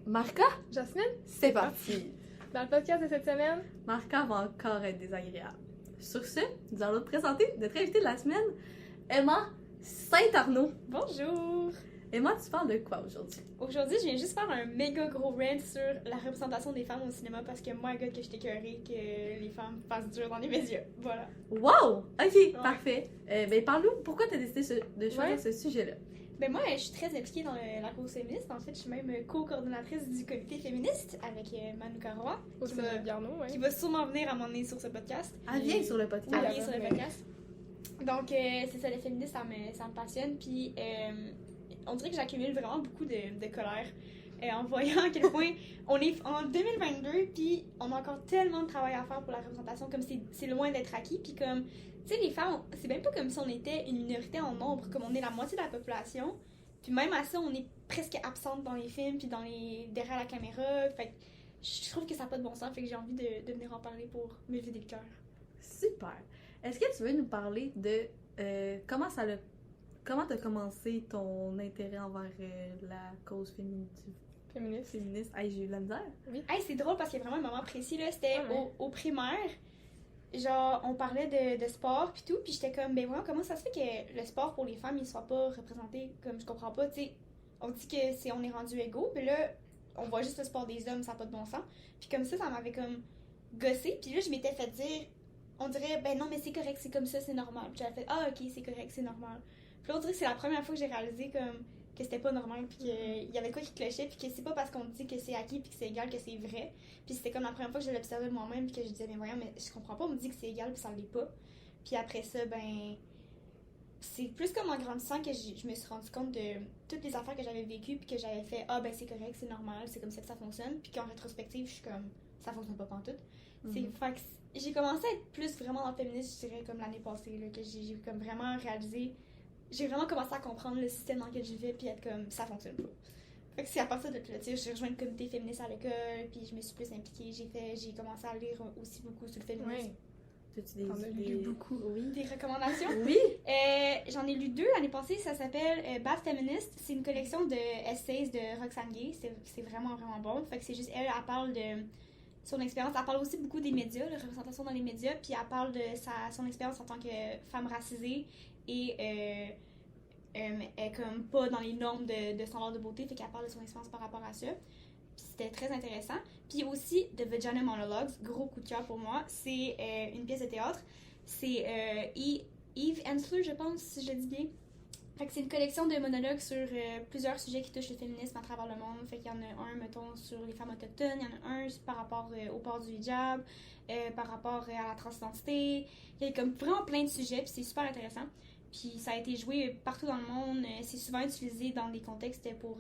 Marca, Jasmine, c'est parti. dans le podcast de cette semaine, Marca va encore être désagréable. Sur ce, nous allons te présenter notre invitée de la semaine, Emma Saint-Arnaud. Bonjour! Emma, tu parles de quoi aujourd'hui? Aujourd'hui, je viens juste faire un méga gros rant sur la représentation des femmes au cinéma parce que moi, God, que je t'écœurée que les femmes passent dur dans les médias. Voilà. Wow! Ok, parfait. Ben parle-nous, pourquoi tu as décidé de choisir ce sujet-là? Ben moi, je suis très impliquée dans la cause féministe. En fait, je suis même co-coordonnatrice du comité féministe avec Manu Caroua, qui va sûrement venir à un moment donné sur ce podcast. Elle vient sur le podcast. Elle vient sur le podcast. Donc, c'est ça, les féministes, ça me passionne. Puis, on dirait que j'accumule vraiment beaucoup de colère en voyant à quel point on est en 2022, puis on a encore tellement de travail à faire pour la représentation, comme c'est loin d'être acquis. Puis comme, tu sais, les femmes, c'est même pas comme si on était une minorité en nombre, comme on est la moitié de la population. Puis même à ça, on est presque absente dans les films, puis derrière la caméra. Fait que je trouve que ça n'a pas de bon sens, fait que j'ai envie de venir en parler pour me vider le cœur. Super. Est-ce que tu veux nous parler de comment t'as commencé ton intérêt envers la cause féministe? Hey, j'ai eu de la misère. Oui. Hey, c'est drôle parce qu'il y a vraiment un moment précis, là. C'était au primaire. Genre, on parlait de sport pis tout, pis j'étais comme, ben voilà, comment ça se fait que le sport pour les femmes, il soit pas représenté comme je comprends pas, tu sais. On dit que on est rendu égaux, pis là, on voit juste le sport des hommes, ça n'a pas de bon sens. Puis comme ça m'avait comme gossé, pis là, je m'étais fait dire, on dirait, ben non, mais c'est correct, c'est comme ça, c'est normal. Puis j'avais fait, ah, ok, c'est correct, c'est normal. Puis là, on dirait que c'est la première fois que j'ai réalisé comme que c'était pas normal, puis qu'il y avait quoi qui clochait, puis que c'est pas parce qu'on dit que c'est acquis puis que c'est égal que c'est vrai. Puis c'était comme la première fois que je l'observais moi-même, puis que je disais, mais voyons, mais je comprends pas, on me dit que c'est égal, puis ça l'est pas. Puis après ça, ben, c'est plus comme en grandissant que je me suis rendu compte de toutes les affaires que j'avais vécues, puis que j'avais fait, ah, ben c'est correct, c'est normal, c'est comme ça que ça fonctionne. Puis qu'en rétrospective, je suis comme, ça fonctionne pas pantoute. Fait que j'ai commencé à être plus vraiment dans le féminisme, je dirais, comme l'année passée, là, que j'ai comme vraiment réalisé. J'ai vraiment commencé à comprendre le système dans lequel je vivais, puis être comme, ça fonctionne pas. Fait que c'est à partir de là, tu sais, j'ai rejoint le comité féministe à l'école, puis je me suis plus impliquée. J'ai commencé à lire aussi beaucoup sur le féminisme. Oui. T'as lu beaucoup. Oui. Des recommandations? Oui. J'en ai lu 2 l'année passée, ça s'appelle Bad Feminist. C'est une collection de essays de Roxane Gay. C'est vraiment, vraiment bon. Fait que c'est juste, elle parle de son expérience. Elle parle aussi beaucoup des médias, de représentation dans les médias, puis elle parle de son expérience en tant que femme racisée et est comme pas dans les normes de standards de beauté, fait qu'elle parle de son expérience par rapport à ça. Puis c'était très intéressant. Puis aussi, The Vagina Monologues, gros coup de cœur pour moi, c'est une pièce de théâtre. C'est Eve Ensler, je pense, si je le dis bien. Fait que c'est une collection de monologues sur plusieurs sujets qui touchent le féminisme à travers le monde. Fait qu'il y en a un, mettons, sur les femmes autochtones, il y en a un par rapport au port du hijab, par rapport à la transidentité. Il y a comme vraiment plein de sujets, puis c'est super intéressant. Puis ça a été joué partout dans le monde. C'est souvent utilisé dans des contextes pour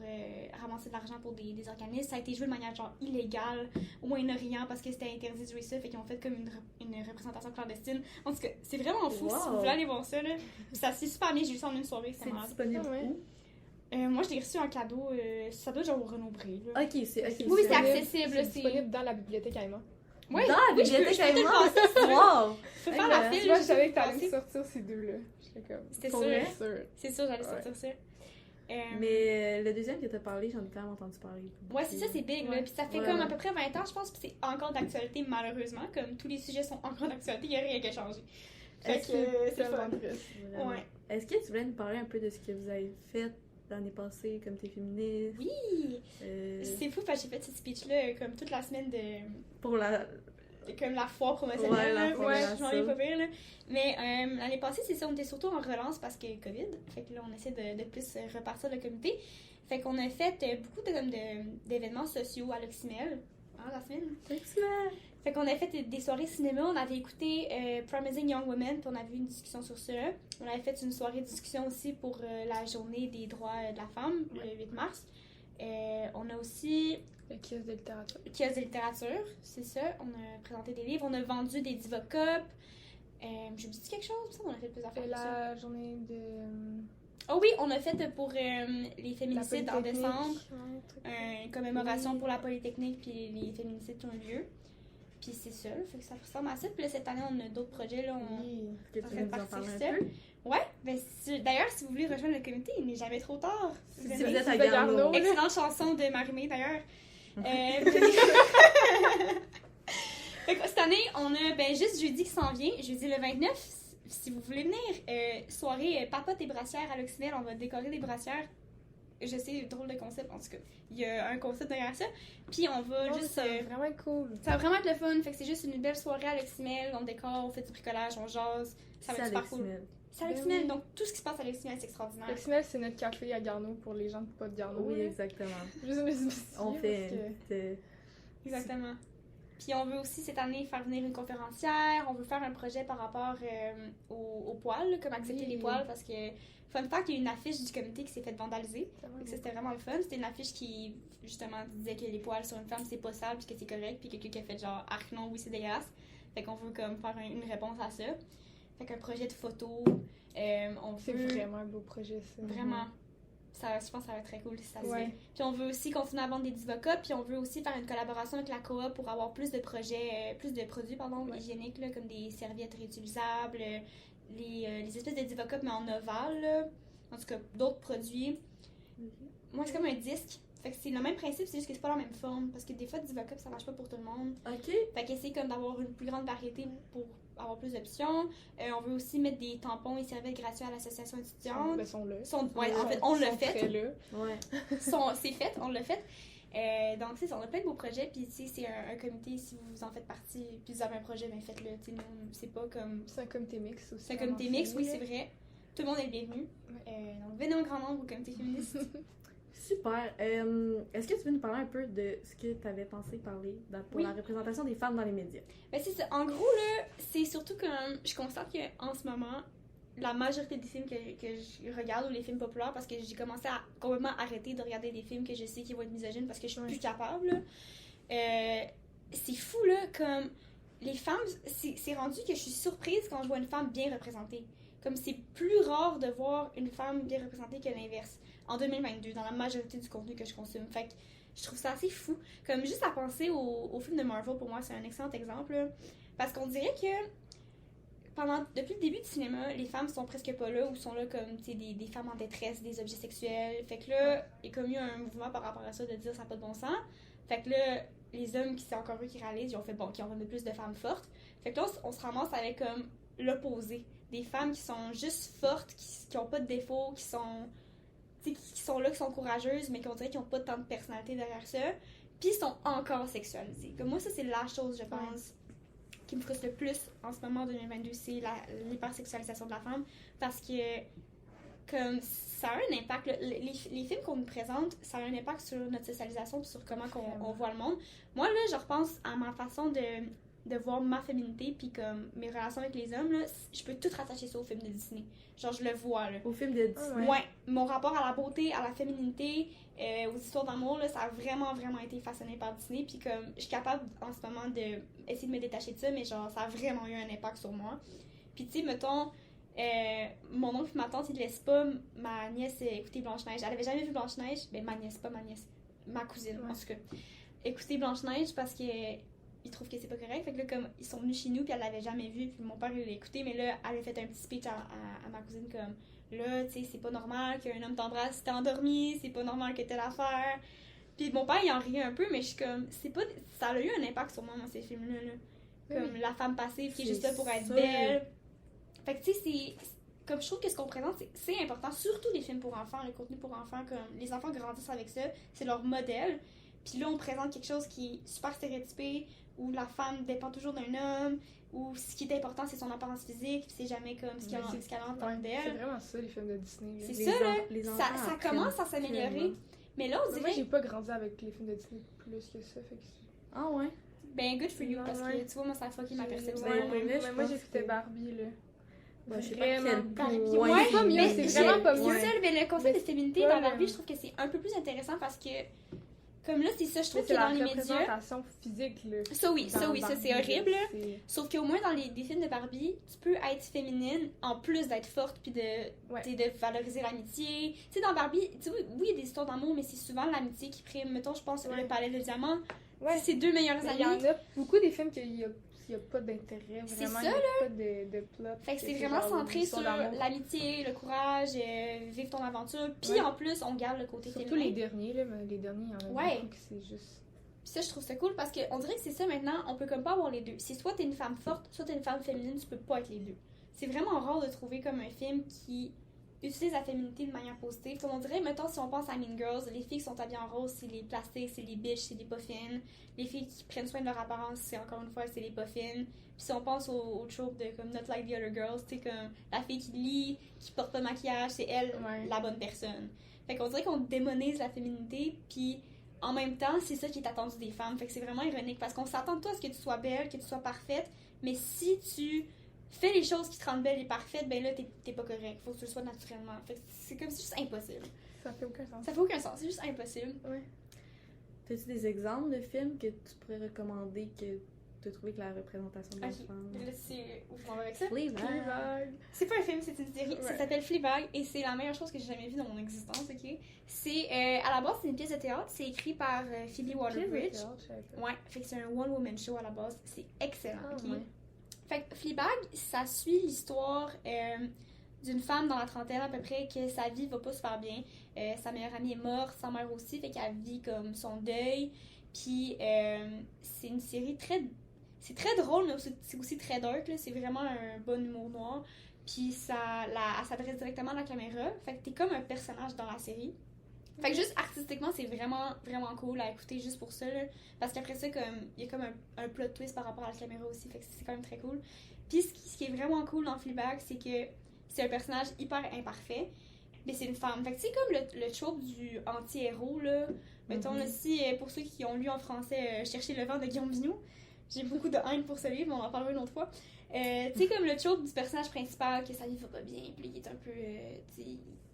ramasser de l'argent pour des organismes. Ça a été joué de manière genre illégale au Moyen-Orient parce que c'était interdit de jouer ça. Fait qu'ils ont fait comme une représentation clandestine. En tout cas, c'est vraiment fou. Si vous voulez aller voir ça, là. Puis ça s'est super bien. J'ai vu ça en une soirée. C'est disponible où? Moi, je l'ai reçu en cadeau. Ça doit être genre au Renaud-Bré. Ok, c'est oui, c'est accessible. C'est disponible dans la bibliothèque Aima. Oui, dans la bibliothèque Aima. Wow! Faut faire la file. Moi, je savais que t'allais sortir ces deux-là. C'était sûr. C'est sûr, j'allais sortir ça. Mais le deuxième que t'as parlé, j'en ai quand même entendu parler. Ouais, c'est ça, c'est big. Là. Puis ça fait comme à peu près 20 ans, je pense, puis c'est encore d'actualité, malheureusement. Comme tous les sujets sont encore d'actualité, il n'y a rien qui a changé. Fait que c'est fun. Ouais. Est-ce que tu voulais nous parler un peu de ce que vous avez fait l'année passée, comme t'es féministe? Oui! C'est fou, parce que j'ai fait ce speech-là comme toute la semaine de... Pour la... Comme la foire promotionnelle. Ouais, je m'en ai pas pire, là. Mais l'année passée, c'est ça, on était surtout en relance parce que COVID. Fait que là, on essaie de plus repartir le comité. Fait qu'on a fait beaucoup d'événements sociaux à l'Oxymel. La semaine. Fait qu'on a fait des soirées cinéma. On avait écouté Promising Young Women, puis on avait eu une discussion sur ça. On avait fait une soirée de discussion aussi pour la journée des droits de la femme, le 8 mars. On a aussi... Le kiosque de littérature. Le kiosque de littérature, c'est ça. On a présenté des livres. On a vendu des Diva Cup. J'ai dit quelque chose? Ça, on a fait plusieurs fois. La journée de... Oh oui, on a fait pour les féminicides en décembre. Une commémoration pour la Polytechnique puis les féminicides qui ont eu lieu. Puis c'est ça, fait que ça ressemble à ça. Puis là, cette année, on a d'autres projets. Là, que tu veux nous en parler un peu? Ouais, ben d'ailleurs, si vous voulez rejoindre le comité, il n'est jamais trop tard. Si vous êtes à Garneau. Excellente chanson de Marie-Mé, d'ailleurs. Fait que cette année, on a juste jeudi qui s'en vient, jeudi le 29. Si vous voulez venir, soirée papote et brassières à l'Occidental, on va décorer des brassières. Je sais, drôle de concept, en tout cas. Il y a un concept derrière ça. Puis on va juste... Ça va vraiment être cool. Ça va vraiment être le fun. Fait que c'est juste une belle soirée à l'Occidental, on décore, on fait du bricolage, on jase. Ça va être super cool. C'est à l'Occidental, donc tout ce qui se passe à l'Occidental, c'est extraordinaire. L'Occidental, c'est notre café à Garneau pour les gens pas de Garneau. Oui, exactement. On fait... Exactement. Puis on veut aussi cette année faire venir une conférencière, on veut faire un projet par rapport aux poils, comme accepter les poils, parce que, fun fact, il y a une affiche du comité qui s'est faite vandaliser. Donc ça, c'était vraiment le fun. C'était une affiche qui, justement, disait que les poils sur une femme, c'est pas sale, puis que c'est correct, puis quelqu'un qui a fait genre, arc non, oui, c'est dégueulasse. Fait qu'on veut comme faire une réponse à ça. Fait qu'un projet de photo, c'est vraiment un beau projet, ça. Vraiment. Ça, je pense que ça va être très cool si ça se fait. Puis on veut aussi continuer à vendre des Divocop, puis on veut aussi faire une collaboration avec la coop pour avoir plus de projets, plus de produits hygiéniques, là, comme des serviettes réutilisables, les espèces de Divocop mais en ovale, là. En tout cas d'autres produits. Moi c'est comme un disque. Fait que c'est le même principe, c'est juste que c'est pas la même forme. Parce que des fois, Divocop, ça marche pas pour tout le monde. OK. Fait qu'essayer comme d'avoir une plus grande variété pour avoir plus d'options. On veut aussi mettre des tampons et serviettes gratuits à l'association étudiante. Ben, sont là. En fait, on l'a fait. Ouais. C'est fait, on l'a fait. Donc, c'est ça, on a plein de beaux projets. Puis, tu sais, c'est un comité, si vous en faites partie, puis vous avez un projet, ben faites-le. Tu sais, nous, c'est pas comme... C'est un comité mix aussi. C'est un comité mix, oui, c'est vrai. Tout le monde est le bienvenu. Donc, venez au grand nombre au comité féministe. Super. Est-ce que tu veux nous parler un peu de ce que tu avais pensé parler pour la représentation des femmes dans les médias? Ben c'est ça. En gros, là, c'est surtout que je constate qu'en ce moment, la majorité des films que je regarde ou les films populaires, parce que j'ai commencé à complètement arrêter de regarder des films que je sais qui vont être misogynes parce que je suis plus capable. C'est fou, là, comme les femmes, c'est rendu que je suis surprise quand je vois une femme bien représentée. Comme c'est plus rare de voir une femme bien représentée que l'inverse. En 2022, dans la majorité du contenu que je consomme. Fait que je trouve ça assez fou. Comme juste à penser au film de Marvel, pour moi, c'est un excellent exemple. Là, parce qu'on dirait que depuis le début du cinéma, les femmes sont presque pas là, ou sont là comme des femmes en détresse, des objets sexuels. Fait que là, il y a comme eu un mouvement par rapport à ça de dire ça n'a pas de bon sens. Fait que là, les hommes c'est encore eux qui réalisent, ils ont fait bon, qui ont remis plus de femmes fortes. Fait que là, on se ramasse avec comme l'opposé. Des femmes qui sont juste fortes, qui ont pas de défauts, qui sont là, qui sont courageuses, mais qu'on dirait qu'ils n'ont pas tant de personnalité derrière ça, puis sont encore sexualisées. Comme moi, ça, c'est la chose, je pense, qui me frustre le plus en ce moment en 2022, c'est l'hypersexualisation de la femme, parce que comme ça a un impact, les films qu'on nous présente, ça a un impact sur notre socialisation puis sur comment on voit le monde. Moi, là, je repense à ma façon de voir ma féminité puis comme mes relations avec les hommes, là, je peux tout rattacher ça au film de Disney. Genre, je le vois, là. Au film de Disney? Ouais. Mon rapport à la beauté, à la féminité, aux histoires d'amour, là, ça a vraiment, vraiment été façonné par Disney. Puis comme, je suis capable, en ce moment, d'essayer de me détacher de ça, mais genre, ça a vraiment eu un impact sur moi. Puis tu sais, mettons, mon oncle et ma tante, ils ne laissent pas ma nièce écouter Blanche-Neige. Elle avait jamais vu Blanche-Neige. Ben, ma nièce, ma cousine, en tout cas. Écouter Blanche-Neige parce que ils trouvent que c'est pas correct. Fait que là, comme, ils sont venus chez nous, puis elle l'avait jamais vu, puis mon père, il l'a écouté, mais là, elle a fait un petit speech à ma cousine, comme, là, tu sais, c'est pas normal qu'un homme t'embrasse si t'es endormi, c'est pas normal que telle affaire. Puis mon père, il en riait un peu, mais je suis comme, c'est pas, ça a eu un impact sur moi, dans ces films-là, là. Comme, la femme passive qui est juste là pour être belle. Fait que, tu sais, c'est comme je trouve que ce qu'on présente, c'est important, surtout les films pour enfants, le contenu pour enfants, comme les enfants grandissent avec ça, c'est leur modèle. Puis là, on présente quelque chose qui est super stéréotypé, où la femme dépend toujours d'un homme, où ce qui est important, c'est son apparence physique, puis c'est jamais comme ce qu'elle entend d'elle. C'est vraiment ça, les films de Disney. C'est ça, là. Ça commence à s'améliorer. Mais là, on dirait... Moi, j'ai pas grandi avec les films de Disney plus que ça, fait que... Ah ouais? Ben, good for you, parce que, tu vois, moi, ça a fucké ma perception. Moi, j'ai écouté Barbie, là. Ouais, je sais pas quel point. Ouais, pas mieux, c'est vraiment pas mieux. C'est ça, mais le concept de féminité dans Barbie, je trouve que c'est un peu plus intéressant parce que... Comme là, c'est ça, je trouve que dans les médias... C'est la représentation physique, là. Ça, c'est horrible. Sauf qu'au moins, dans des films de Barbie, tu peux être féminine en plus d'être forte puis de valoriser l'amitié. Tu sais, dans Barbie, tu sais, oui, il y a des histoires d'amour, mais c'est souvent l'amitié qui prime. Mettons, je pense, le palais de diamant. Ouais. C'est deux meilleurs amis. Il y en a beaucoup des films qu'il y a pas d'intérêt, vraiment, c'est ça, il n'y a pas de plot. Fait que c'est vraiment centré sur l'amitié, le courage, vivre ton aventure. Puis en plus, on garde le côté féminin. Surtout les derniers, là, il y en a beaucoup qui c'est juste... Puis ça, je trouve ça cool parce qu'on dirait que c'est ça maintenant, on peut comme pas avoir les deux. C'est soit t'es une femme forte, soit t'es une femme féminine, tu peux pas être les deux. C'est vraiment rare de trouver comme un film qui utilise la féminité de manière positive. Comme on dirait, mettons, si on pense à Mean Girls, les filles qui sont habillées en rose, c'est les plastiques, c'est les bitches, c'est les pas fines. Les filles qui prennent soin de leur apparence, c'est encore une fois, c'est les pas fines. Puis si on pense au trope de comme Not Like the Other Girls, c'est comme la fille qui lit, qui porte pas de maquillage, c'est elle la bonne personne. Fait qu'on dirait qu'on démonise la féminité, puis en même temps, c'est ça qui est attendu des femmes. Fait que c'est vraiment ironique parce qu'on s'attend de toi à ce que tu sois belle, que tu sois parfaite, mais si tu fais les choses qui te rendent belle et parfaite, ben là, t'es pas correct. Faut que tu le sois naturellement. Fait que c'est comme si c'est juste impossible. Ça fait aucun sens. Ça fait aucun sens, c'est juste impossible. Ouais. T'as-tu des exemples de films que tu pourrais recommander que tu as trouvé que la représentation de la femme... Là, c'est où je m'en vais avec ça? Fleabag. C'est pas un film, c'est une série. Ça s'appelle Fleabag et c'est la meilleure chose que j'ai jamais vue dans mon existence, ok? C'est, à la base, c'est une pièce de théâtre. C'est écrit par Phoebe Waller-Bridge. Ouais, fait que c'est un one-woman show à la base. C'est excellent, ok? Ouais. Fait que Fleabag, ça suit l'histoire d'une femme dans la trentaine à peu près que sa vie va pas super bien. Sa meilleure amie est morte, sa mère aussi, fait qu'elle vit comme son deuil. Puis c'est une série c'est très drôle, mais c'est aussi très dark, là. C'est vraiment un bon humour noir. Puis elle s'adresse directement à la caméra. Fait que t'es comme un personnage dans la série. Fait que juste artistiquement, c'est vraiment, vraiment cool à écouter juste pour ça, là. Parce qu'après ça, il y a comme un plot twist par rapport à la caméra aussi. Fait que c'est quand même très cool. Puis ce qui est vraiment cool dans Fleabag, c'est que c'est un personnage hyper imparfait. Mais c'est une femme. Fait que c'est comme le trope du anti-héros, là. Mettons, là, si, pour ceux qui ont lu en français Chercher le vent de Guillaume Vigneault, j'ai beaucoup de haine pour ce livre, mais on en parlera une autre fois. Tu sais, comme le trope du personnage principal, que sa vie va pas bien, puis il est un peu,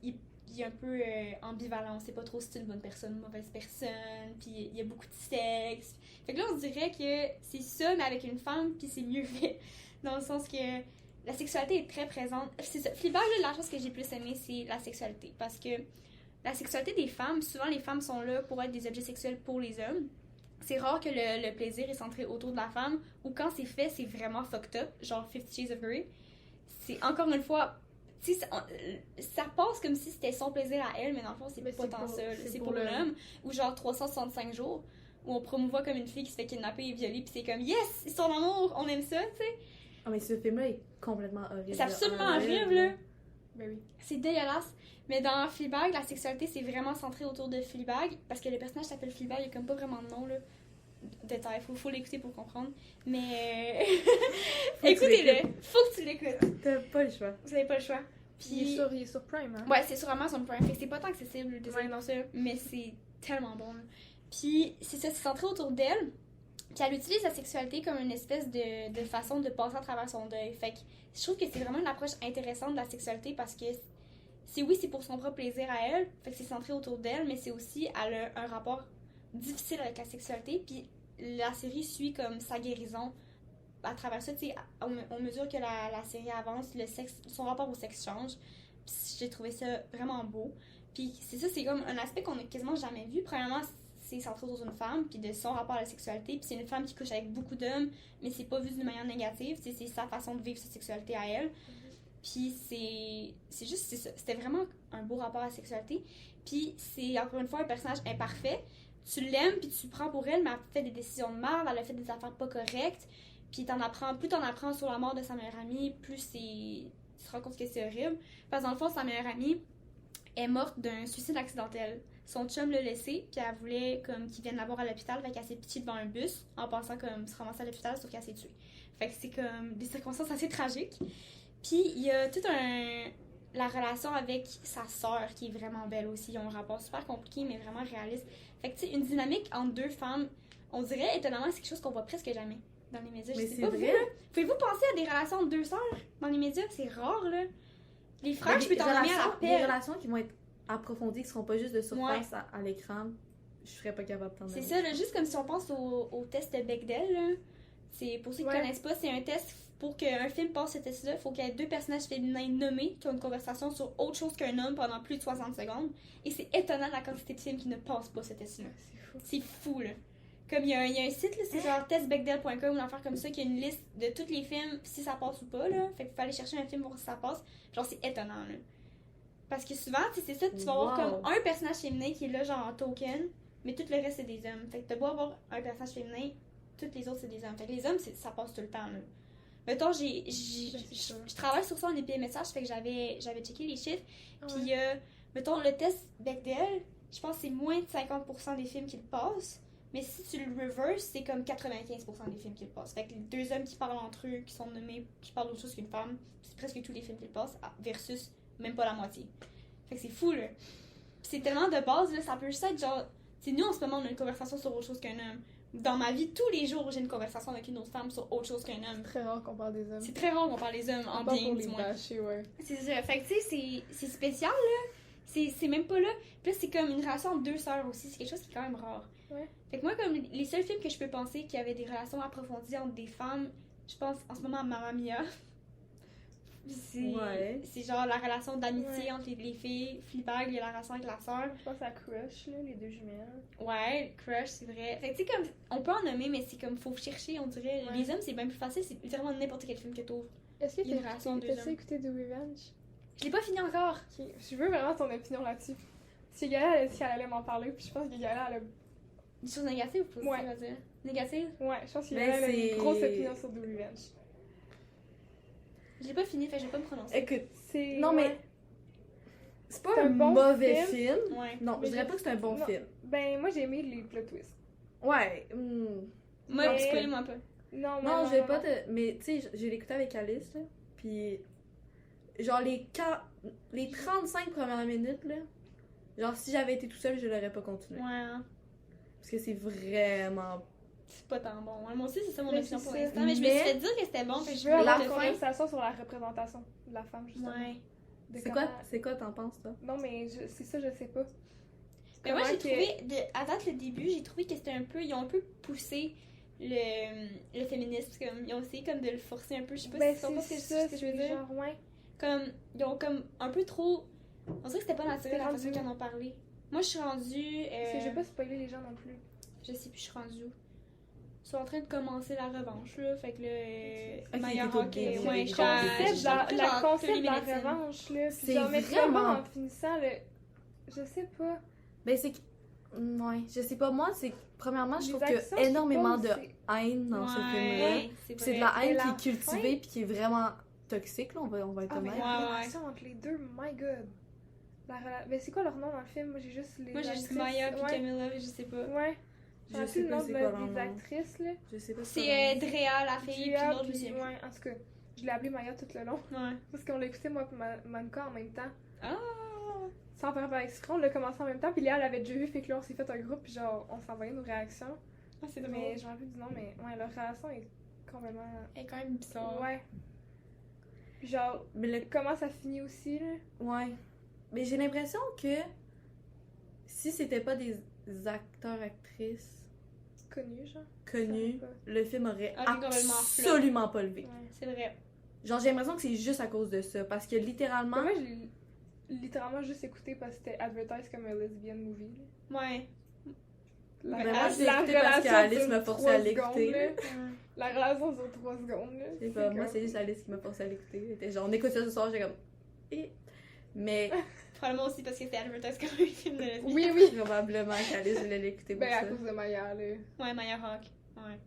il est un peu ambivalent, on sait pas trop si c'est une bonne personne ou une mauvaise personne, puis il y a beaucoup de sexe. Fait que là, on dirait que c'est ça, mais avec une femme, puis c'est mieux fait. Dans le sens que la sexualité est très présente. C'est ça. Fleabag, là, la chose que j'ai plus aimé, c'est la sexualité. Parce que la sexualité des femmes, souvent les femmes sont là pour être des objets sexuels pour les hommes. C'est rare que le plaisir est centré autour de la femme, ou quand c'est fait, c'est vraiment fucked up, genre 50 Shades of Grey. C'est encore une fois, tu sais, ça passe comme si c'était son plaisir à elle, mais dans le fond, c'est pas tant ça. C'est pour l'homme. Ou genre 365 jours, où on promouvoit comme une fille qui se fait kidnapper et violer, puis c'est comme yes, histoire d'amour, on aime ça, tu sais. Ah, mais ce film-là est complètement horrible. C'est absolument horrible, là. Ben oui. C'est dégueulasse. Mais dans Fleabag, la sexualité, c'est vraiment centré autour de Fleabag, parce que le personnage s'appelle Fleabag, il y a comme pas vraiment de nom, là. Détail, faut l'écouter pour comprendre. Mais écoutez-le, faut que tu l'écoutes. T'as pas le choix. Vous avez pas le choix. Puis Il est sur Prime, hein? ouais, c'est sur Amazon Prime, fait que c'est pas tant accessible, désolé dans ça, mais c'est tellement bon. Là. Puis c'est ça, c'est centré autour d'elle. Puis elle utilise la sexualité comme une espèce de façon de passer à travers son deuil. Fait que je trouve que c'est vraiment une approche intéressante de la sexualité parce que c'est pour son propre plaisir à elle, fait que c'est centré autour d'elle, mais c'est aussi, elle a un rapport difficile avec la sexualité, puis la série suit comme sa guérison à travers ça, tu sais, au mesure que la série avance, son rapport au sexe change, puis j'ai trouvé ça vraiment beau. Puis c'est ça, c'est comme un aspect qu'on a quasiment jamais vu. Premièrement, c'est centré autour d'une femme, puis de son rapport à la sexualité, puis c'est une femme qui couche avec beaucoup d'hommes, mais c'est pas vu d'une manière négative, tu sais, c'est sa façon de vivre sa sexualité à elle. Puis c'est juste, c'est ça. C'était vraiment un beau rapport à la sexualité. Puis c'est encore une fois un personnage imparfait. Tu l'aimes, puis tu le prends pour elle, mais elle fait des décisions de merde, elle a fait des affaires pas correctes. Puis plus t'en apprends sur la mort de sa meilleure amie, plus tu te rends compte que c'est horrible. Parce que dans le fond, sa meilleure amie est morte d'un suicide accidentel. Son chum l'a laissé, puis elle voulait comme qu'il vienne la voir à l'hôpital, fait qu'elle s'est pitchée devant un bus en pensant comme se ramasser à l'hôpital, sauf qu'elle s'est tuée. Fait que c'est comme des circonstances assez tragiques. Puis il y a la relation avec sa sœur qui est vraiment belle aussi. Ils ont un rapport super compliqué, mais vraiment réaliste. Fait que tu sais, une dynamique entre deux femmes, on dirait étonnamment, c'est quelque chose qu'on voit presque jamais dans les médias. Mais Je sais c'est pas vrai. vous, pouvez-vous penser à des relations entre deux sœurs dans les médias? C'est rare, là. Les frères, je peux t'en nommer à la Des pelle. relations qui vont être approfondies, qui seront pas juste de surface à l'écran, je serais pas capable de t'en C'est nommer. ça, là, juste comme si on pense au test de Bechdel, là. C'est, pour ceux qui connaissent pas, c'est un test pour qu'un film passe ce test-là. Il faut qu'il y ait deux personnages féminins nommés qui ont une conversation sur autre chose qu'un homme pendant plus de 60 secondes. Et c'est étonnant la quantité de films qui ne passent pas ce test-là. C'est fou, là. Comme il y a un site, là, c'est genre testbechdel.com ou une affaire comme ça, qui a une liste de tous les films, si ça passe ou pas, là. Fait qu'il faut aller chercher un film pour voir si ça passe. Genre, c'est étonnant, là. Parce que souvent, tu sais, c'est ça, tu vas avoir comme un personnage féminin qui est là, genre en token, mais tout le reste, c'est des hommes. Fait que t'as beau avoir un personnage féminin, tous les autres, c'est des hommes. Fait que les hommes, ça passe tout le temps, là. Mettons, je travaille sur ça en épimessage, fait que j'avais checké les chiffres. Puis, mettons, le test Bechdel, je pense que c'est moins de 50% des films qui le passent. Mais si tu le reverses, c'est comme 95% des films qui le passent. Fait que les deux hommes qui parlent entre eux, qui sont nommés, qui parlent d'autre chose qu'une femme, c'est presque tous les films qui le passent, versus même pas la moitié. Fait que c'est fou, là. Pis c'est tellement de base, là, ça peut juste être genre... Tu sais, nous, en ce moment, on a une conversation sur autre chose qu'un homme. Dans ma vie, tous les jours, j'ai une conversation avec une autre femme sur autre chose qu'un homme. C'est très rare qu'on parle des hommes. C'est très rare qu'on parle des hommes, en bien, du moins. Bâcher, ouais. C'est ça. Fait que, tu sais, c'est spécial, là. C'est même pas là. Puis là, c'est comme une relation entre deux sœurs aussi. C'est quelque chose qui est quand même rare. Ouais. Fait que moi, comme les seuls films que je peux penser qui avaient des relations approfondies entre des femmes, je pense en ce moment à Mamma Mia. C'est genre la relation d'amitié entre les filles. Fleabag, il y a la relation avec la sœur. Je pense à Crush, là, les deux jumelles. Ouais, Crush, c'est vrai. Fait que tu sais, comme, on peut en nommer, mais c'est comme, faut chercher, on dirait. Ouais. Les hommes, c'est bien plus facile, c'est littéralement n'importe quel film que t'ouvres. Est-ce que Il y a une relation entre deux t'as écouté The Revenge? Je l'ai pas fini encore. Ok, je veux vraiment ton opinion là-dessus. Si Gaëlle a dit qu'elle allait m'en parler, puis je pense que Gaëlle, elle a... Des choses négatives ou positives, Ouais. à dire? Négatives? Ouais, je pense que Mais Gaëlle a c'est- une grosse opinion sur The Revenge. Je l'ai pas fini, fait que je vais pas me prononcer. Écoute, C'est... non, mais ouais. c'est pas C'est un un bon mauvais film. film. Ouais. Non, Mais je dirais pas que c'est un bon non. film. Ben, moi, j'ai aimé les plot twists. Ouais. Moi, Mais- spoil-moi un peu. Non, Non, je vais pas te... Mais tu sais, j'ai l'écouté avec Alice, là. Puis, genre, les 35 premières minutes, là. Genre, si j'avais été tout seul, je l'aurais pas continué. Ouais, hein. Parce que c'est vraiment... C'est pas tant bon. Ouais, moi aussi, c'est ça mon Mais opinion c'est pour ça. l'instant. Mais je me Mais- suis fait dire que c'était bon, fait que Je je veux voulais avoir le une faire. conversation sur la représentation de la femme, justement. Ouais. De C'est comment- quoi t'en penses, toi? Non, mais c'est ça, je sais pas. Mais moi, Comment j'ai que- trouvé, à date, le début, j'ai trouvé que c'était un peu, ils ont un peu poussé le féminisme, comme, ils ont essayé comme de le forcer un peu, je sais pas Ben, si tu comprends c'est ce ça, que je veux c'est dire. genre, ouais. Comme, ils ont comme un peu trop, on dirait que c'était pas naturel T'es la façon rendu qu'ils en ont parlé. Moi, je suis rendue, Je vais pas spoiler les gens non plus. je sais plus, je suis rendue où. Ils sont en train de commencer la revanche, là, fait que le Ok, meilleur t'es au hockey, début. ouais, Le je Concept, suis la après, genre, concept tous les de la médecines. revanche, là. Puis C'est genre, mais vraiment- comment en finissant, le... Je sais pas. Ben, c'est que... Ouais, je sais pas, moi, c'est... Premièrement, je Les trouve qu'il y actions a énormément qu'ils de posent, c'est- haine dans ce film-là. Ouais, c'est Puis c'est de vrai. la haine Mais qui la est cultivée puis qui est vraiment toxique, là, on va être Ah, mais honnête. la Ouais, ouais. relation entre les deux, my god. Ben, c'est quoi leur nom dans le film? Moi, j'ai juste les Moi, j'ai juste actrices. Maya puis Ouais. Camilla, je sais pas. Ouais. Je J'ai sais le pas nom c'est quoi leur des nom. actrices, là. Je sais pas C'est Drea, la fille, puis Gia, l'autre, je puis- sais plus. ouais, en tout cas, je l'ai appelée Maya tout le long. Ouais. Parce qu'on l'a écouté, moi, et Manuka en même temps. Ah! Sans faire par exprès, on l'a commencé en même temps. Puis Léa l'avait déjà vu, fait que là, on s'est fait un groupe, puis genre, on s'envoyait nos réactions. Ah, c'est drôle. Mais je me rappelle du nom, mais ouais, leur relation est complètement. Elle est quand même bizarre. Ouais. Puis genre, Mais le... comment ça finit aussi, là? Ouais. Mais j'ai l'impression que si c'était pas des acteurs, actrices Connu, genre. connus, Je sais pas. le film aurait Ah, c'est complètement flop. absolument pas levé. Ouais. C'est vrai. Genre, j'ai l'impression que c'est juste à cause de ça. Parce que littéralement... Mais moi, je l'ai littéralement juste écouté parce que c'était advertised comme un lesbian movie. là. Ouais. La, Ben, moi, je l'ai écouté parce relation qu'Alice dure m'a forcé 3 à l'écouter, secondes, là. La relation dure 3 secondes. Là. Je sais pas, moi, c'est juste Alice qui m'a forcé à l'écouter. Elle était genre, on écoute ça ce soir, j'ai comme... Eh. Mais Probablement aussi parce que c'était advertised comme un film de lesbienne. Oui, oui. probablement qu'Alice voulait l'écouter pour Ben, à ça. cause de Maya, là. Ouais, Maya Hawk. Ouais.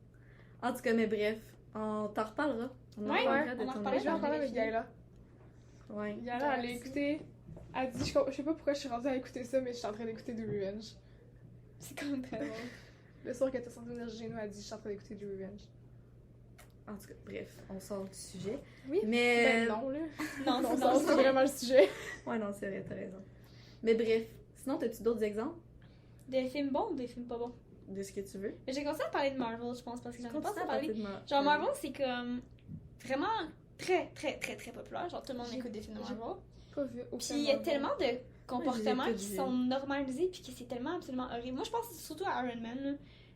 En tout cas, mais bref, on t'en reparlera. On en Ouais, reparlera de on en ton reparlera, Je vais en avis. parler avec Gaëla. Ouais. Gaëla, elle a écouté. Elle dit, je sais pas pourquoi je suis rendue à écouter ça, mais je suis en train d'écouter The Revenge. C'est quand même très drôle. Le soir qu'elle était censée venir chez nous, elle dit, je suis en train d'écouter The Revenge. En tout cas, bref, on sort du sujet. Oui. Mais... Ben non, là. Non, Non, c'est ça, non, c'est vraiment le sujet. Ouais, non, c'est vrai, t'as raison. Mais bref, sinon, t'as-tu d'autres exemples Des films bons ou des films pas bons? de ce que tu veux? Mais j'ai commencé à parler de Marvel, je pense, parce que j'en ai pas Continue assez à parlé. parler de Mar- Genre, Marvel, c'est comme vraiment très, très, très, très populaire. Genre, tout le monde J'ai- écoute des films de j'ai Marvel. Pas vu aucun Puis il y a Marvel. tellement de comportements Ouais, je l'ai qui pas sont normalisés, puis que c'est tellement absolument horrible. Moi, je pense surtout à Iron Man. Là.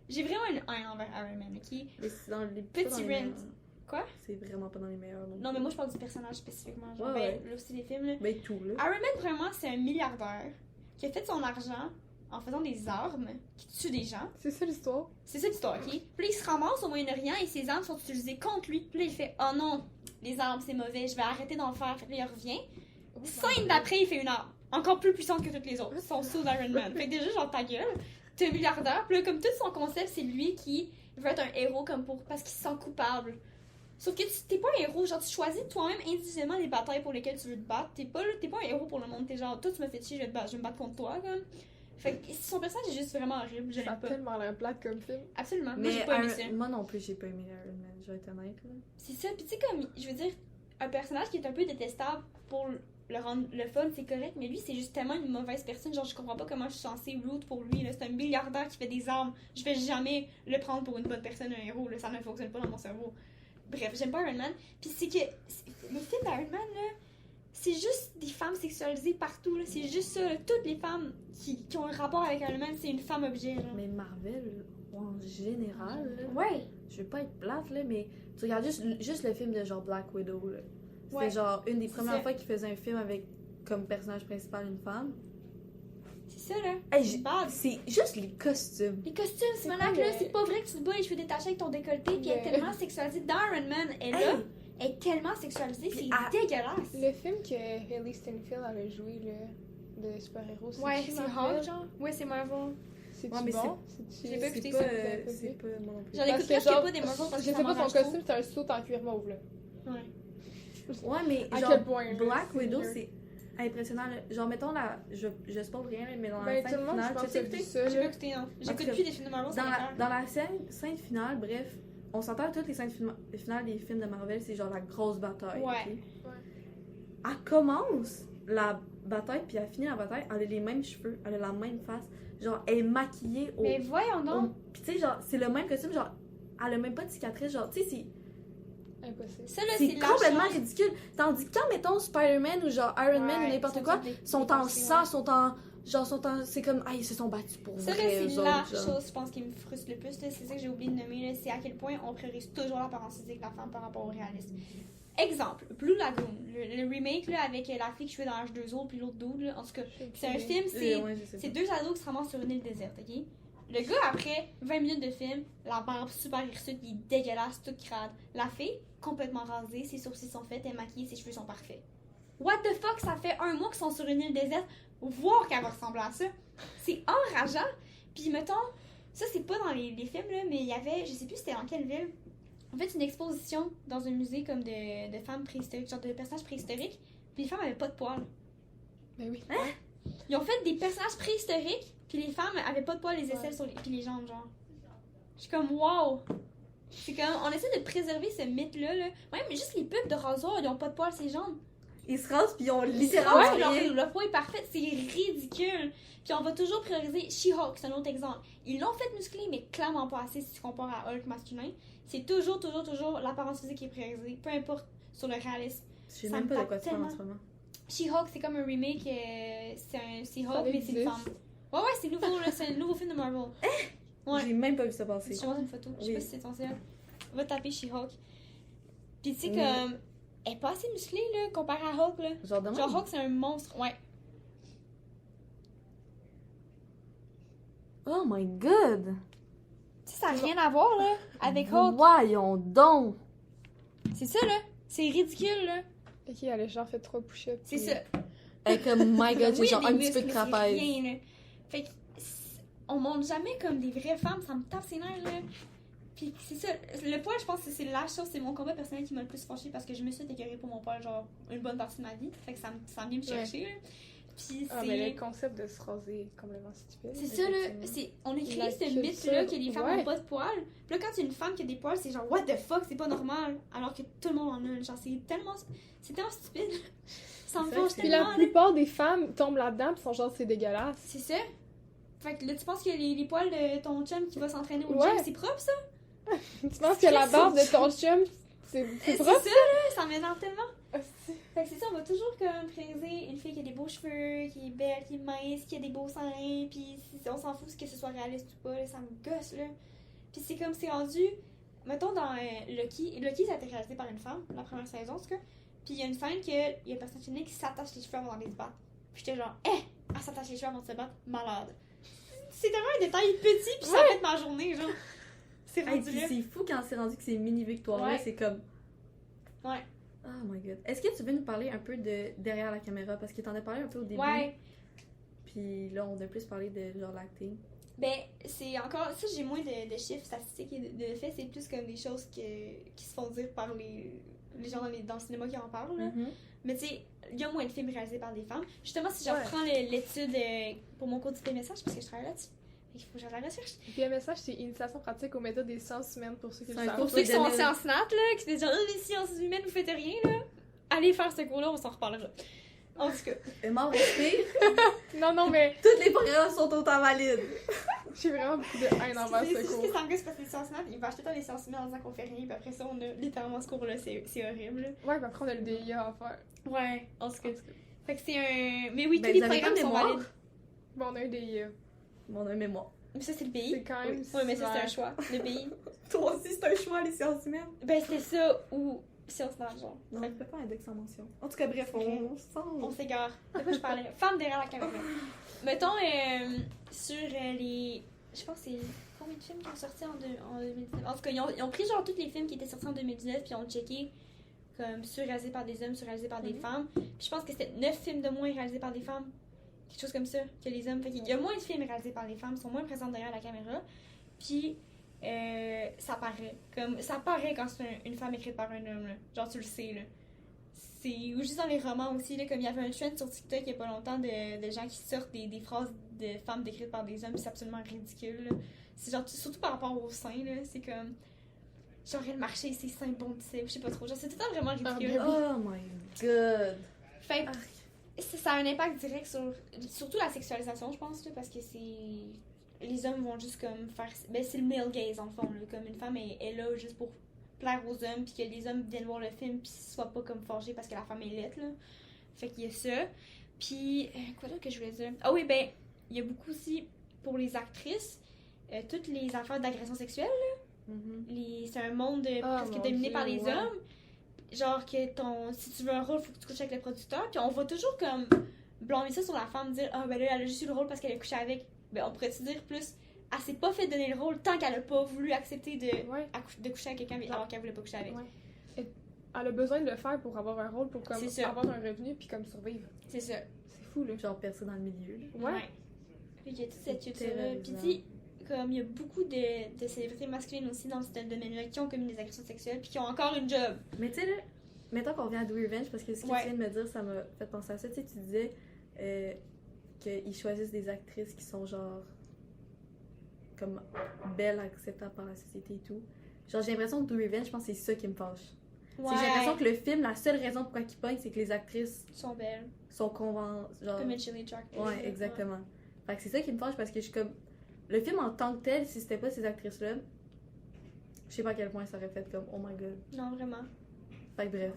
J'ai vraiment une haine envers Iron Man, ok? Mais c'est dans les... Petit pas dans les rant. meilleurs. Quoi? C'est vraiment pas dans les meilleurs. Non, mais moi, je parle du personnage spécifiquement. Genre, Ouais, ben, ouais. là aussi, les films. Là. Mais tout, là. Iron Man, vraiment, c'est un milliardaire qui a fait son argent en faisant des armes qui tuent des gens. C'est ça l'histoire. C'est ça l'histoire, ok? Puis là, il se ramasse au Moyen-Orient et ses armes sont utilisées contre lui. Puis là, il fait « Oh non, les armes, c'est mauvais, je vais arrêter d'en faire. » Fait que là, il revient. Scène d'après, il fait une arme. Encore plus puissante que toutes les autres. Son sous d'Iron Man. Fait que déjà, genre, ta gueule. t'es un milliardaire, puis là, comme tout son concept, c'est lui qui veut être un héros comme parce qu'il se sent coupable. Sauf que t'es pas un héros, genre tu choisis toi-même individuellement les batailles pour lesquelles tu veux te battre. T'es pas un héros pour le monde, t'es genre, toi tu m'as fait chier, je vais me battre contre toi, comme. Fait que son personnage est juste vraiment horrible, je l'aime pas. Ça a tellement l'air plate comme film. Absolument, moi Mais j'ai pas aimé ça. moi non plus, j'ai pas aimé Iron Man, je vais être honnête. Là. C'est ça, pis tu sais, comme, je veux dire, un personnage qui est un peu détestable pour le rendre le fun, c'est correct, mais lui, c'est juste tellement une mauvaise personne, genre, je comprends pas comment je suis censée root pour lui, là, c'est un milliardaire qui fait des armes, je vais jamais le prendre pour une bonne personne, un héros, là, ça ne fonctionne pas dans mon cerveau. Bref, j'aime pas Iron Man, pis c'est que, les films d'Iron Man, là, c'est juste des femmes sexualisées partout, là, c'est juste ça, là. Toutes les femmes qui ont un rapport avec Iron Man, c'est une femme objet, genre. Mais Marvel, en général, là, Ouais. je veux pas être plate, là, mais tu regardes juste le film de genre Black Widow, là. C'était Ouais. genre une des C'est premières ça. fois qu'ils faisaient un film avec comme personnage principal une femme. C'est ça, là. Hey, C'est bad. c'est juste les costumes. Les costumes, C'est ce pas là le- c'est pas vrai que tu te bats les cheveux détachés avec ton décolleté, puis elle est Le- tellement sexualisée. Dans Iron Man, elle Hey, est tellement sexualisée, Puis c'est dégueulasse. Le film que Hailey Steinfeld elle a joué, là, de super-héros, Ouais, qui, c'est Marvel? Hulk, genre. Ouais, c'est Marvel. C'est-tu Ouais, mais bon? J'ai pas écouté c'est ça, pas, vous avez pas c'est vu? pas moi non plus. J'en Parce écoute que presque genre, pas des Marvel parce Je que sais ça pas, m'enrage son trop. costume, c'est un saut en cuir mauve, là. Ouais. Ouais, mais À genre, quel point, là, Black c'est Widow, weird. c'est impressionnant. Là. Genre, mettons, je spoil rien, là, mais dans la Ben, tout scène le monde, je finale, pense tu que sais t'as vu écouté? ça, J'ai pas là. écouté, non. En tout J'écoute cas, plus des films de Marvel, ça m'écoeure. Dans la scène finale, bref, on s'entend à toutes les scènes finales des films de Marvel, c'est genre la grosse bataille. Ouais. ok? Ouais. Elle commence la bataille, puis elle finit la bataille, elle a les mêmes cheveux, elle a la même face. Genre, elle est maquillée au. Mais voyons donc. Puis tu sais, genre, c'est le même costume, genre, elle a même pas de cicatrice, genre, tu sais, Impossible. Ça, là, c'est c'est la complètement chose. ridicule. Tandis que quand, mettons, Spider-Man ou genre Iron Man ou Ouais, n'importe ils quoi, tous des- sont des en pensées, sang, ouais. sont en. C'est comme, ah, ils se sont battus pour Ça, là, vrai, c'est eux la autres, genre. chose, je pense, qui me frustre le plus. là. C'est ça que j'ai oublié de nommer. là. C'est à quel point on priorise toujours l'apparence physique de la femme par rapport au réalisme. Exemple, Blue Lagoon, le remake là, avec la fille qui jouait dans H2O puis l'autre dude. Là. En tout cas, c'est un film, Ouais, je sais c'est pas. deux ados qui se ramassent sur une île déserte, ok? Le gars, après 20 minutes de film, la barbe super hirsute, il est dégueulasse, toute crade. La fille, complètement rasée, ses sourcils sont faits, elle est maquillée, ses cheveux sont parfaits. What the fuck, ça fait un mois qu'ils sont sur une île déserte, voir qu'elle va ressembler à ça. C'est enrageant. Puis mettons, ça c'est pas dans les films, là, mais il y avait, je sais plus c'était dans quelle ville, en fait une exposition dans un musée comme de femmes préhistoriques, genre de personnages préhistoriques, puis les femmes avaient pas de poils. Ben oui. Ils ont fait des personnages préhistoriques, puis les femmes avaient pas de poils, les aisselles sur puis les jambes, genre. Je suis comme, wow! C'est comme, on essaie de préserver ce mythe-là, là. Ouais, mais juste les pubs de rasoir, ils ont pas de poils, ces jambes. Ils se rasent puis ils ont Ouais, littéralement rien. leur peau est parfaite, c'est ridicule. Puis on va toujours prioriser She-Hulk, c'est un autre exemple. Ils l'ont fait muscler, mais clairement pas assez si tu compares à Hulk masculin. C'est toujours l'apparence physique qui est priorisée, peu importe sur le réalisme. Je sais Ça même me pas de tape quoi tu parles en ce tellement. moment. She-Hulk, c'est comme un remake, c'est Hulk, mais c'est une existe. femme. Ouais, c'est nouveau, là, c'est un nouveau film de Marvel. Ouais. J'ai même pas vu ça passer. Je te montre une photo, je sais Oui. pas si c'est ton ciel. Va taper She-Hulk. Puis tu sais, Oui. comme, elle est pas assez musclée, là, comparée à Hulk, là. Genre, demain. Genre, Hulk, c'est un monstre, ouais. Oh my god! Tu sais, ça n'a rien à voir, là, avec Hulk. Voyons donc! C'est ça, là. C'est ridicule, là. Ok, elle a genre fait 3 push-ups. C'est puis- ça. Hey, comme, my god, j'ai Oui, genre des un petit peu muscles, de c'est trapèze. rien, là. Fait que, on montre jamais comme des vraies femmes, ça me tape ses nerfs, là. Puis c'est ça, le poil, je pense que c'est la chose, c'est mon combat personnel qui m'a le plus fâché parce que je me suis écœurée pour mon poil, genre, une bonne partie de ma vie. Fait que ça vient me chercher, là. Puis Ah, mais le c'est... concept de se raser est complètement stupide. C'est ça, là. effectivement. On a créé La ce culture, mythe-là que les femmes ouais. n'ont pas de poils. Puis là, quand il y a une femme qui a des poils, c'est genre, what the fuck, c'est pas normal. Alors que tout le monde en a. Genre, c'est tellement stupide. Ça me C'est vrai fâche que c'est- Puis la tellement, là. plupart des femmes tombent là-dedans pis sont genre c'est dégueulasse. C'est ça. Fait que là, tu penses que les poils de ton chum qui va s'entraîner au Ouais. gym, c'est propre, ça? Tu penses que la barbe de ton chum, c'est C'est propre? ça, là. Ça m'énerve tellement. Hostie. Fait que c'est ça, on va toujours comme prioriser une fille qui a des beaux cheveux, qui est belle, qui est mince, qui a des beaux seins, puis on s'en fout que ce soit réaliste ou pas, là, ça me gosse, là. Puis c'est comme, c'est rendu, mettons dans Lucky, ça a été réalisé par une femme, la première saison, en tout cas. Puis il y a une scène qu'il y a un personnage féminin qui s'attache les cheveux avant d'aller se battre. Puis j'étais genre, elle s'attache les cheveux avant de se battre, malade. C'est tellement un détail petit, puis ça fait ma journée, genre. C'est Hey, rendu puis là. c'est fou quand c'est rendu que c'est mini victoire là, Ouais. c'est comme. Ouais. Oh my god. Est-ce que tu veux nous parler un peu de derrière la caméra? Parce que t'en as parlé un peu au début. Ouais. Puis là, on a plus parlé de genre l'acting. Ben, c'est encore. Ça, j'ai moins de chiffres statistiques et de faits. C'est plus comme des choses qui se font dire par les gens dans le cinéma qui en parlent. Là. Mais tu sais, il y a moins de films réalisés par des femmes. Justement, si je reprends l'étude pour mon cours du PMSH, parce que je travaille là-dessus, il faut que je fasse la recherche. Le PMSH, c'est Initiation pratique aux méthodes des sciences humaines pour ceux qui le savent. Pour ceux qui sont en sciences nat, là, qui se disent les sciences humaines, vous faites rien, là. Allez faire ce cours-là, on s'en reparlera. En tout cas. Mort respect. Non, mais. Toutes les programmes sont autant valides. J'ai vraiment beaucoup de haine envers ce cours. C'est juste que ça me gosse parce que les sciences nat, il va acheter tant les sciences humaines en disant qu'on fait rien, puis après ça, on a littéralement ce cours-là, c'est horrible. Ouais, puis après, on a le DIA à faire. Ouais, en tout cas. Fait que c'est un. Mais oui, tous les programmes sont valides. Bon, on a un DIA. Bon, on a un mémoire. Mais ça, c'est le pays. C'est quand même. Ouais, mais ça, c'est un choix. Le pays. Toi aussi, c'est un choix, les sciences humaines. Ben, c'était ça ou sciences nat, genre. Non, je fais pas un index sans mention. En tout cas, bref, on s'égare. De quoi je parlais? Femme derrière la caméra. Mettons, sur les. Je pense que c'est. Combien de films qui ont sorti en 2019? En tout cas, ils ont pris genre tous les films qui étaient sortis en 2019 puis ils ont checké comme ceux réalisés par des hommes, ceux réalisés par des femmes. Puis je pense que c'était 9 films de moins réalisés par des femmes. Quelque chose comme ça que les hommes. Fait qu'il y a moins de films réalisés par les femmes, sont moins présentes derrière la caméra. Puis ça paraît. Comme, ça paraît quand c'est une femme écrite par un homme. Là. Genre, tu le sais. Là. Ou juste dans les romans aussi. Là, comme il y avait un trend sur TikTok il y a pas longtemps de gens qui sortent des phrases de femmes décrites par des hommes. Puis c'est absolument ridicule. Là. C'est genre, surtout par rapport aux seins. Là, c'est comme. Genre, le marché, ses seins bondissaient. Je sais pas trop. Genre, c'est tout le temps vraiment ridicule. Oh my god. Fait ça a un impact direct sur surtout la sexualisation, je pense, là, parce que les hommes vont juste comme faire. Ben, c'est le male gaze, en fond. Là, comme une femme est là juste pour plaire aux hommes, puis que les hommes viennent voir le film, puis soient pas comme forgés parce que la femme est laite, là. Fait qu'il y a ça. Puis, quoi d'autre que je voulais dire? Ah oui, ben, il y a beaucoup aussi, pour les actrices, toutes les affaires d'agression sexuelle, là. C'est un monde presque dominé par les hommes. Genre que si tu veux un rôle, faut que tu couches avec le producteur. Puis on va toujours comme blâmer ça sur la femme, dire ben là, elle a juste eu le rôle parce qu'elle a couché avec. Ben on pourrait-tu dire plus, elle s'est pas fait donner le rôle tant qu'elle a pas voulu accepter de coucher avec quelqu'un alors qu'elle voulait pas coucher avec. Et elle a besoin de le faire pour avoir un rôle, pour comme avoir un revenu puis comme survivre. C'est ça. C'est fou là. Genre percer dans le milieu. Là. Ouais. Puis il y a toute cette culture-là. Puis comme il y a beaucoup de célébrités masculines aussi dans ce domaine-là qui ont commis des agressions sexuelles puis qui ont encore une job. Mais tu sais, là, mettons qu'on revient à Do Revenge, parce que ce que tu viens de me dire, ça m'a fait penser à ça. Tu sais, tu disais qu'ils choisissent des actrices qui sont genre comme belles, acceptables par la société et tout. Genre, j'ai l'impression que Do Revenge, je pense que c'est ça qui me fâche. Ouais. J'ai l'impression que le film, la seule raison pourquoi il pogne, c'est que les actrices sont belles. Sont genre... Commercially attractive. Ouais, exactement. Fait que c'est ça qui me fâche parce que je suis comme... Le film en tant que tel, si c'était pas ces actrices-là, je sais pas à quel point ça aurait fait comme oh my god. Non, vraiment. Fait que bref,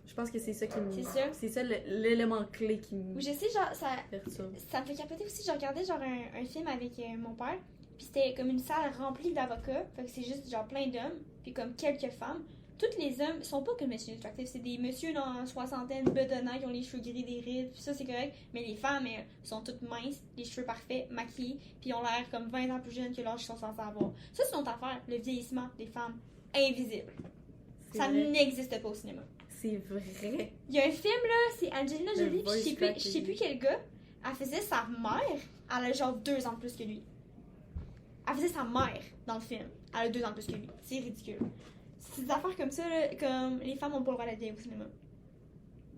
je pense que c'est ça qui me. C'est ça. C'est ça l'élément clé qui me. Oui, je sais, genre, ça perturbe. Ça me fait capoter aussi. Je regardais genre un film avec mon père, puis c'était comme une salle remplie d'avocats. Fait que c'est juste genre plein d'hommes, puis comme quelques femmes. Tous les hommes sont pas comme Monsieur Attractive, c'est des messieurs dans la soixantaine, bedonnants, qui ont les cheveux gris, des rides, puis ça c'est correct. Mais les femmes, elles sont toutes minces, les cheveux parfaits, maquillées, puis ont l'air comme 20 ans plus jeunes que l'âge qu'ils sont censés avoir. Ça c'est notre affaire, le vieillissement des femmes invisible. Ça n'existe pas au cinéma. C'est vrai. Il y a un film là, c'est Angelina Jolie, je sais plus quel gars. Elle faisait sa mère, elle a genre 2 ans de plus que lui. Elle faisait sa mère dans le film, elle a 2 ans de plus que lui. C'est ridicule. C'est des affaires comme ça, là, comme les femmes ont pas le droit d'être vieilles au cinéma.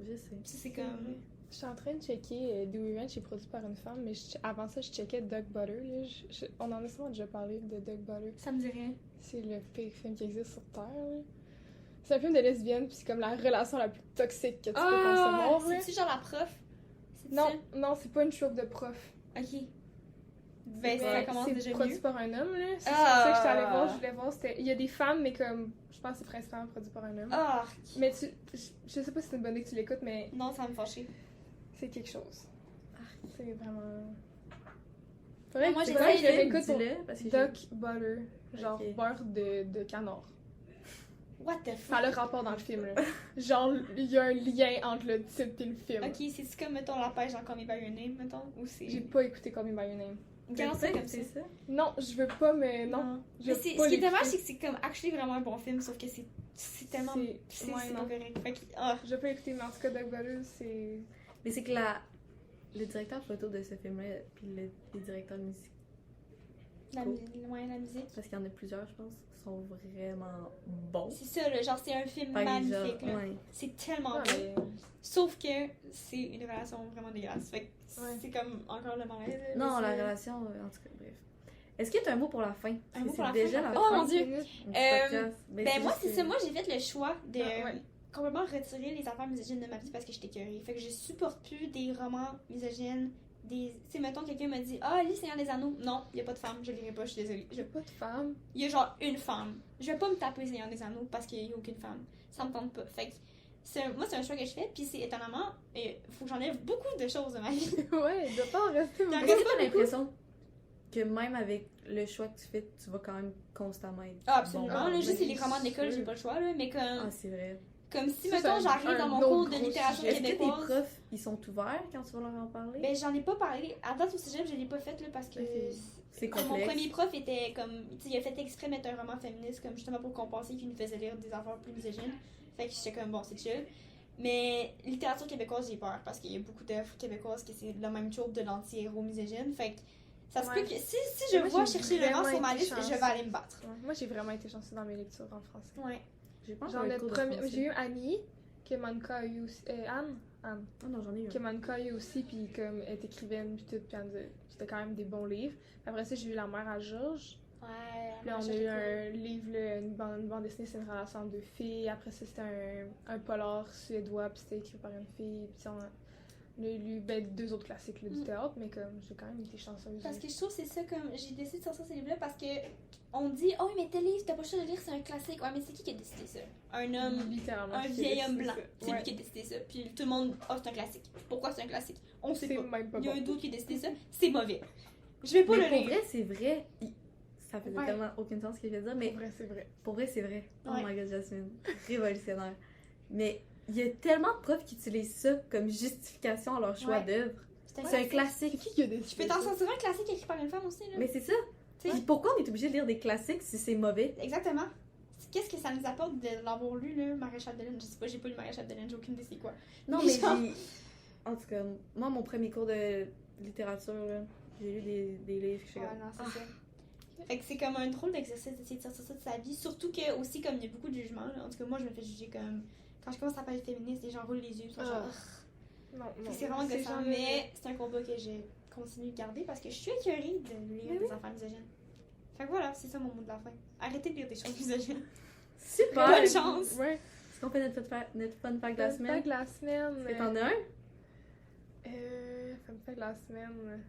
Je sais. C'est comme. Je suis en train de checker Do Revenge, c'est produit par une femme, mais avant ça, je checkais Doug Butter. Là. On en a souvent déjà parlé de Doug Butter. Ça me dit rien. C'est le pire film qui existe sur Terre. Là. C'est un film de lesbienne, puis c'est comme la relation la plus toxique que tu peux concevoir. C'est-tu genre la prof? Non, c'est pas une troupe de prof. Ok. Ben, ça commence déjà mieux. C'est produit par un homme, là. C'est ça que j'étais allée voir. Je voulais voir. Il y a des femmes, mais comme. Je pense que c'est principalement produit par un homme. Mais je sais pas si c'est une bonne idée que tu l'écoutes, mais. Non, ça va me fâcher. C'est quelque chose. C'est vraiment. Moi, j'ai pas j'écoute Duck Butter. Genre beurre de canard. What the fuck? Ça a le rapport dans le film, là. Genre, il y a un lien entre le titre et le film. Ok, c'est-tu comme, mettons, la pêche dans Call Me By Your Name, mettons? Ou c'est... J'ai pas écouté Call Me By Your Name. Comment ça, comme ça? Non, je veux pas, mais non. Mais ce qui est dommage, c'est que c'est comme actually vraiment un bon film, sauf que c'est tellement... C'est pas correct. Fait que, je peux écouter, mais en tout cas, Doug Butter, c'est... Mais c'est que le directeur photo de ce film-là, puis les directeurs La musique. Parce qu'il y en a plusieurs, je pense, qui sont vraiment bons. C'est ça, là, genre, c'est un film magnifique, là. Ouais. C'est tellement beau. Sauf que c'est une relation vraiment dégueulasse. Fait que c'est comme encore le malaise. Non, la relation, en tout cas, bref. Est-ce que tu as un mot pour la fin? Un mot pour la déjà fin? La oh fin. Mon Dieu! Moi, c'est ça. Moi, j'ai fait le choix de complètement retirer les affaires misogynes de ma vie parce que j'étais écœurée. Fait que je supporte plus des romans misogynes. Tu sais, mettons, quelqu'un me dit lis Seigneur des Anneaux. Non, il n'y a pas de femme, je lirai pas, je suis désolée. Il n'y a pas de femme? Il y a genre une femme. Je vais pas me taper Seigneur des Anneaux parce qu'il n'y a aucune femme. Ça me tente pas. Fait que moi, c'est un choix que je fais, puis c'est étonnamment, faut que j'enlève beaucoup de choses de ma vie. Ouais, de pas en rester. Est-ce que t'as l'impression que même avec le choix que tu fais, tu vas quand même constamment être absolument. Là, juste les romans de l'école, j'ai pas le choix, là, mais comme... Ah, c'est vrai. Comme si, mettons, j'arrive dans mon cours de littérature québécoise. Est-ce que tes profs, ils sont ouverts quand tu vas leur en parler? Ben, j'en ai pas parlé. À date, au cégep, je l'ai pas fait, là, parce que... C'est complexe. Mon premier prof était comme... Tu sais, il a fait exprès mettre un roman féministe, comme justement pour compenser qu'il nous faisait lire des affaires plus misogynes. Fait que j'étais comme, bon, c'est chill. Mais littérature québécoise, j'ai peur, parce qu'il y a beaucoup d'œuvres québécoises que c'est le même trope de l'anti-héros misogyne. Fait que ça se peut que si je vois chercher le rang sur ma liste, je vais aller me battre. Moi, j'ai vraiment été chanceuse dans mes lectures en français. Ouais. J'ai eu Annie, que Monica a eu aussi. Anne? Ah non, j'en ai eu. Que Monica a eu aussi, puis comme elle est écrivaine, puis tout, puis c'était quand même des bons livres. Après ça, j'ai eu La mère à Georges. Ouais. Là, on a eu un livre, une bande dessinée, c'est une relation entre deux filles. Après ça, c'était un polar suédois, puis c'était écrit par une fille. Puis on a lu deux autres classiques là, du théâtre, mais comme j'ai quand même été chanceuse. Parce que je trouve que c'est ça, comme j'ai décidé de sortir ces livres-là parce que on dit oh oui, mais tel livre, t'as pas le choix de lire, c'est un classique. Ouais, mais c'est qui a décidé ça? Un homme, un vieil homme blanc. C'est lui qui a décidé ça. Puis tout le monde, c'est un classique. Pourquoi c'est un classique? On sait pas. Même pas. Il y a un doute qui a décidé ça, c'est mauvais. Je vais pas le lire. Pour vrai, c'est vrai. Ça faisait tellement aucun sens ce que je viens de dire, mais pour vrai, c'est vrai. Oh my god, Jasmine, révolutionnaire. Mais il y a tellement de profs qui utilisent ça comme justification à leur choix d'œuvre. C'est un classique. Qui a décidé? Tu peux t'en sortir un classique écrit par une femme aussi, là. Mais c'est ça. Puis pourquoi on est obligé de lire des classiques si c'est mauvais? Exactement. Qu'est-ce que ça nous apporte de l'avoir lu, là, Maréchal de Lune? Je sais pas, j'ai pas lu Maréchal de Lune, j'ai aucune idée c'est quoi. Non, mais en tout cas, moi, mon premier cours de littérature, là, j'ai lu des livres. Je suis non, c'est ça. Fait que c'est comme un drôle d'exercice d'essayer de sortir ça de sa vie. Surtout que, aussi, comme il y a beaucoup de jugements, là, en tout cas, moi, je me fais juger comme... Quand je commence à parler féministe, les gens roulent les yeux, ils sont genre... Non, c'est vraiment gossant, mais c'est un combat que j'ai continué de garder parce que je suis écœurée de lire des affaires misogynes. Fait que voilà, c'est ça mon mot de la fin. Arrêtez de lire des choses misogynes. Super! Bonne chance! Ouais. Est-ce qu'on fait notre fun fact de la semaine? Fun fact de la semaine. Est-ce que t'en as un? Fun fact de la semaine.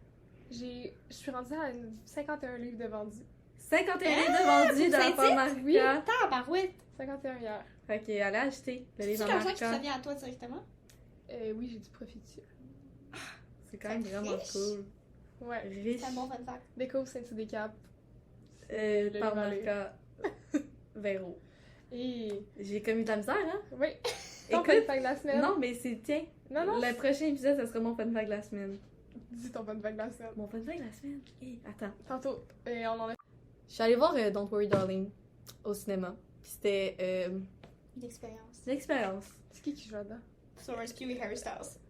Je suis rendue à 51 livres de vendus. 51 livres de vendus de la part Marca. Oui, tabarouette! 51 hier. Fait que allez acheter le livre à Marca. C'est Marca. qui vient à toi directement? Oui, j'ai du profit dessus. C'est quand même vraiment cool. Ouais. Riche. C'est un bon fun fact. Découvre Saint-Sudécap. Par Marca. Véro. Et... J'ai commis de la misère, hein? Oui. Ton fun fact de la semaine. Non, mais c'est... Tiens. Non. Le prochain épisode, ça sera mon fun fact de la semaine. Dis ton fun fact de la semaine. Mon fun fact de la semaine? Attends. Tantôt. Et on en a... Je suis allée voir Don't Worry Darling au cinéma. Puis c'était... Une expérience. Une expérience. C'est qui joue là-dedans? Florence Pugh et Harry Styles.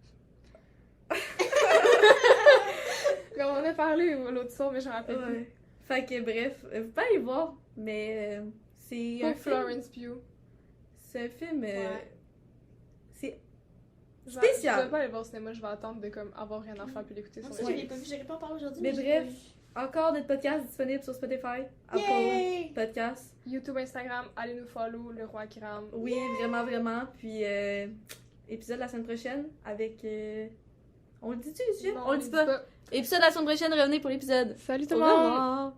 On en a parlé l'autre soir, mais je me rappelle plus. Fait que bref, vous pouvez aller voir, mais c'est un film... Florence Pugh. C'est un film... c'est Je spécial. vais pas aller voir au cinéma, je vais attendre de comme avoir rien à faire puis l'écouter sur le cinéma. Je l'ai pas vu, j'aurais pas en parler aujourd'hui. Mais bref, encore notre podcast disponible sur Spotify, Apple Podcast, YouTube, Instagram, allez nous follow, Le Roi Kiram. Oui, vraiment. Puis épisode la semaine prochaine avec... On le dit-tu, Non, on le dit pas. Épisode la semaine prochaine, revenez pour l'épisode. Salut tout le monde! Au revoir!